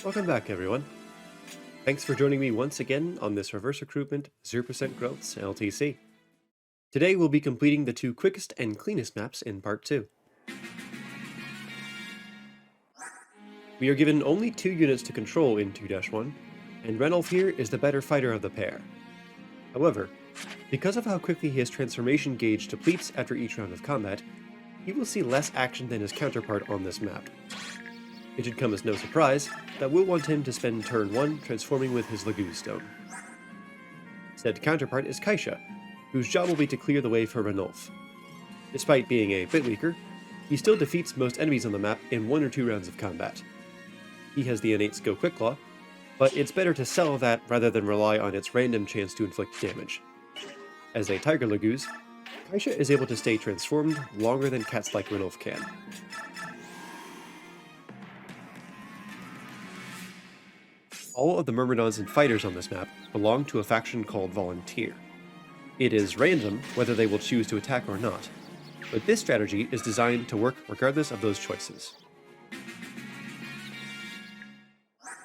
Welcome back, everyone. Thanks for joining me once again on this Reverse Recruitment 0% Growths LTC. Today we'll be completing the two quickest and cleanest maps in Part 2. We are given only 2 units to control in 2-1, and Ranulf here is the better fighter of the pair. However, because of how quickly his transformation gauge depletes after each round of combat, he will see less action than his counterpart on this map. It should come as no surprise that we'll want him to spend turn 1 transforming with his Laguz stone. Said counterpart is Kaisha, whose job will be to clear the way for Ranulf. Despite being a bit weaker, he still defeats most enemies on the map in 1 or 2 rounds of combat. He has the innate skill Quick Claw, but it's better to sell that rather than rely on its random chance to inflict damage. As a Tiger Laguz, Kaisha is able to stay transformed longer than cats like Ranulf can. All of the Myrmidons and fighters on this map belong to a faction called Volunteer. It is random whether they will choose to attack or not, but this strategy is designed to work regardless of those choices.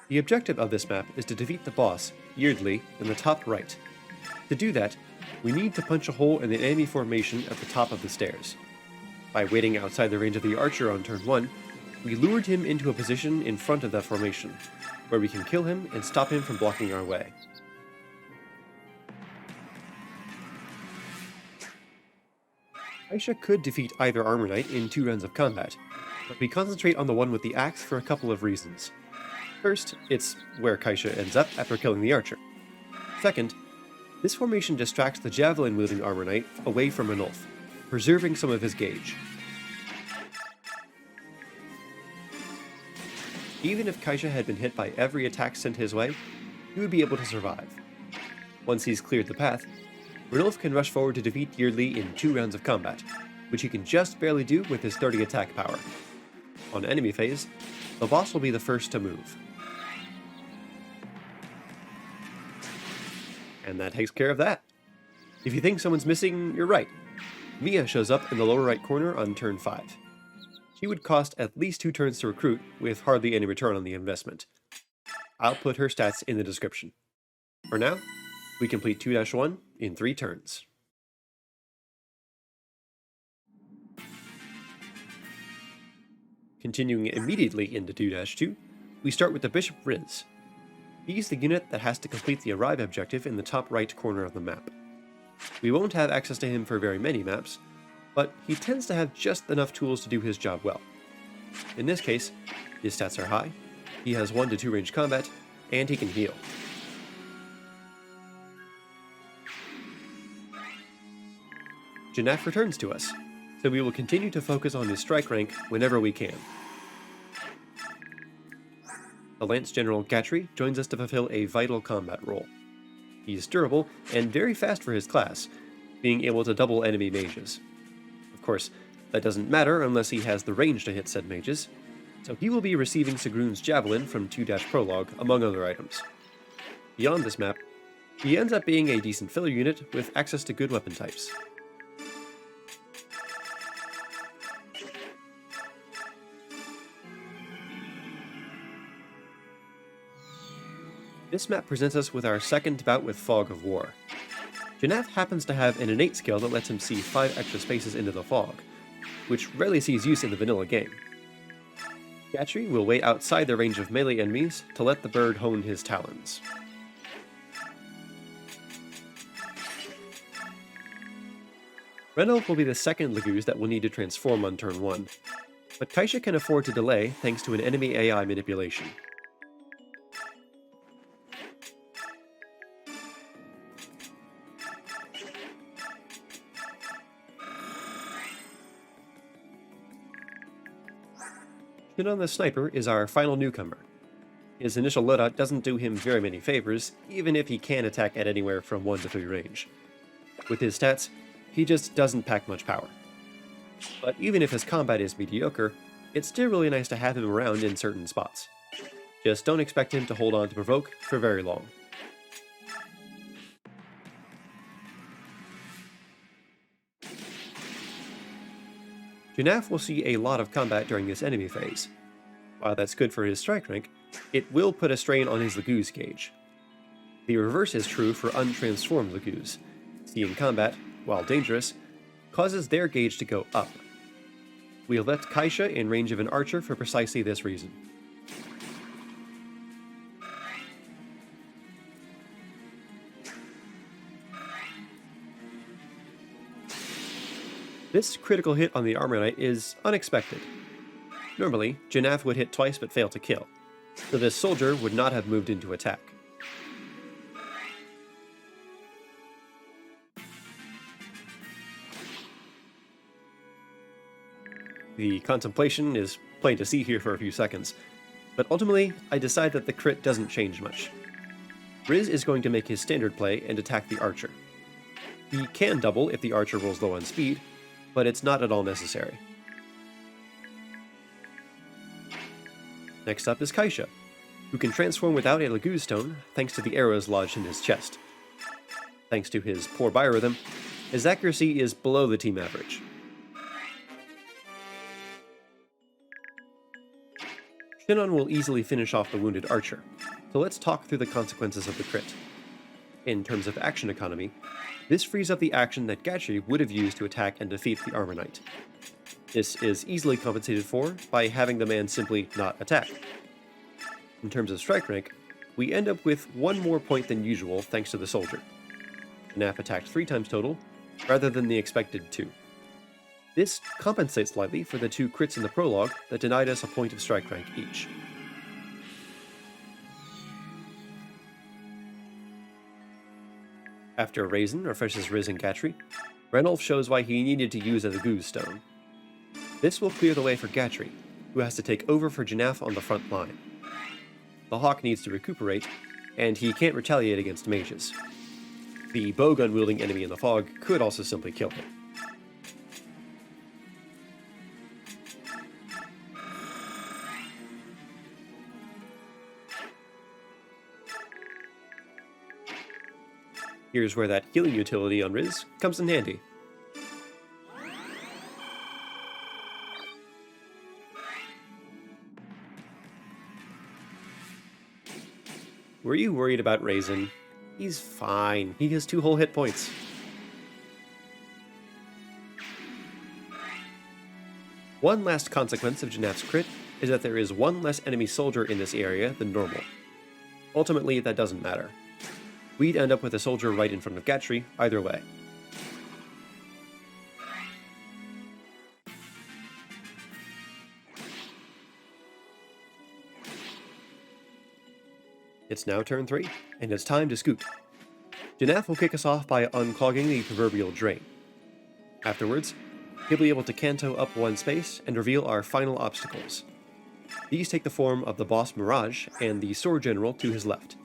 The objective of this map is to defeat the boss, Yeardley, in the top right. To do that, we need to punch a hole in the enemy formation at the top of the stairs. By waiting outside the range of the archer on turn 1, we lured him into a position in front of that formation, where we can kill him and stop him from blocking our way. Kaisha could defeat either Armor Knight in 2 rounds of combat, but we concentrate on the one with the axe for a couple of reasons. First, it's where Kaisha ends up after killing the archer. Second, this formation distracts the javelin-wielding Armor Knight away from Ranulf, preserving some of his gauge. Even if Kaisha had been hit by every attack sent his way, he would be able to survive. Once he's cleared the path, Ranulf can rush forward to defeat Yeardley in 2 rounds of combat, which he can just barely do with his 30 attack power. On enemy phase, the boss will be the first to move. And that takes care of that. If you think someone's missing, you're right. Mia shows up in the lower right corner on turn 5. She would cost at least 2 turns to recruit, with hardly any return on the investment. I'll put her stats in the description. For now, we complete 2-1 in 3 turns. Continuing immediately into 2-2, we start with the Bishop Riz. He's the unit that has to complete the Arrive objective in the top right corner of the map. We won't have access to him for very many maps, but he tends to have just enough tools to do his job well. In this case, his stats are high, he has 1 to 2 range combat, and he can heal. Janaff returns to us, so we will continue to focus on his strike rank whenever we can. The Lance General Gatry joins us to fulfill a vital combat role. He's durable and very fast for his class, being able to double enemy mages. Of course, that doesn't matter unless he has the range to hit said mages, so he will be receiving Sigrun's Javelin from 2-Prologue, among other items. Beyond this map, he ends up being a decent filler unit with access to good weapon types. This map presents us with our second bout with Fog of War. Janaff happens to have an innate skill that lets him see 5 extra spaces into the fog, which rarely sees use in the vanilla game. Gatry will wait outside the range of melee enemies to let the bird hone his talons. Ranulf will be the second Laguz that will need to transform on turn 1, but Kaisha can afford to delay thanks to an enemy AI manipulation. Shinon the Sniper is our final newcomer. His initial loadout doesn't do him very many favors, even if he can attack at anywhere from 1 to 3 range. With his stats, he just doesn't pack much power. But even if his combat is mediocre, it's still really nice to have him around in certain spots. Just don't expect him to hold on to Provoke for very long. Janaff will see a lot of combat during this enemy phase. While that's good for his strike rank, it will put a strain on his Laguz gauge. The reverse is true for untransformed Laguz. Seeing combat, while dangerous, causes their gauge to go up. We left Kaisha in range of an archer for precisely this reason. This critical hit on the Armor Knight is unexpected. Normally, Janaff would hit twice but fail to kill, so this soldier would not have moved into attack. The contemplation is plain to see here for a few seconds, but ultimately I decide that the crit doesn't change much. Riz is going to make his standard play and attack the archer. He can double if the archer rolls low on speed, but it's not at all necessary. Next up is Kaisha, who can transform without a Laguz stone thanks to the arrows lodged in his chest. Thanks to his poor biorhythm, his accuracy is below the team average. Shinon will easily finish off the wounded archer, so let's talk through the consequences of the crit. In terms of action economy, this frees up the action that Gatri would have used to attack and defeat the Armor Knight. This is easily compensated for by having the man simply not attack. In terms of strike rank, we end up with one more point than usual thanks to the soldier. Janaff attacked 3 times total, rather than the expected 2. This compensates slightly for the 2 crits in the prologue that denied us a point of strike rank each. After Raisin refreshes Riz and Gatri, Ranulf shows why he needed to use a Laguz stone. This will clear the way for Gatri, who has to take over for Janaff on the front line. The Hawk needs to recuperate, and he can't retaliate against mages. The bowgun-wielding enemy in the fog could also simply kill him. Here's where that healing utility on Riz comes in handy. Were you worried about Raisin? He's fine. He has 2 whole hit points. One last consequence of Janaff's crit is that there is 1 less enemy soldier in this area than normal. Ultimately, that doesn't matter. We'd end up with a soldier right in front of Gatri either way. It's now turn 3, and it's time to scoot. Janaff will kick us off by unclogging the proverbial drain. Afterwards, he'll be able to canto up 1 space and reveal our final obstacles. These take the form of the boss Mirage and the sword general to his left.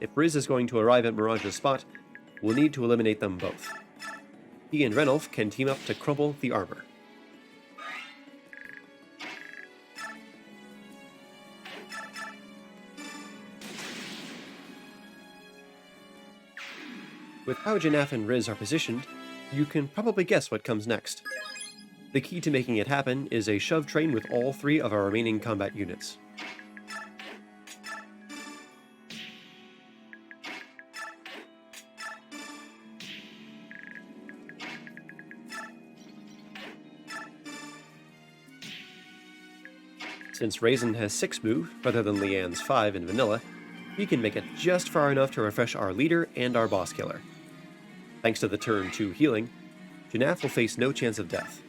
If Riz is going to arrive at Mirage's spot, we'll need to eliminate them both. He and Ranulf can team up to crumple the armor. With how Janaff and Riz are positioned, you can probably guess what comes next. The key to making it happen is a shove train with all 3 of our remaining combat units. Since Raisin has 6 move, rather than Leanne's 5 in vanilla, he can make it just far enough to refresh our leader and our boss killer. Thanks to the turn 2 healing, Janaff will face no chance of death.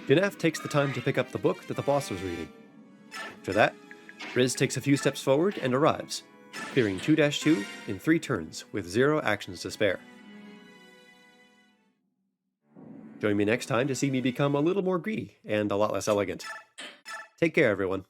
Janaff takes the time to pick up the book that the boss was reading. After that, Riz takes a few steps forward and arrives, clearing 2-2 in 3 turns with 0 actions to spare. Join me next time to see me become a little more greedy and a lot less elegant. Take care, everyone.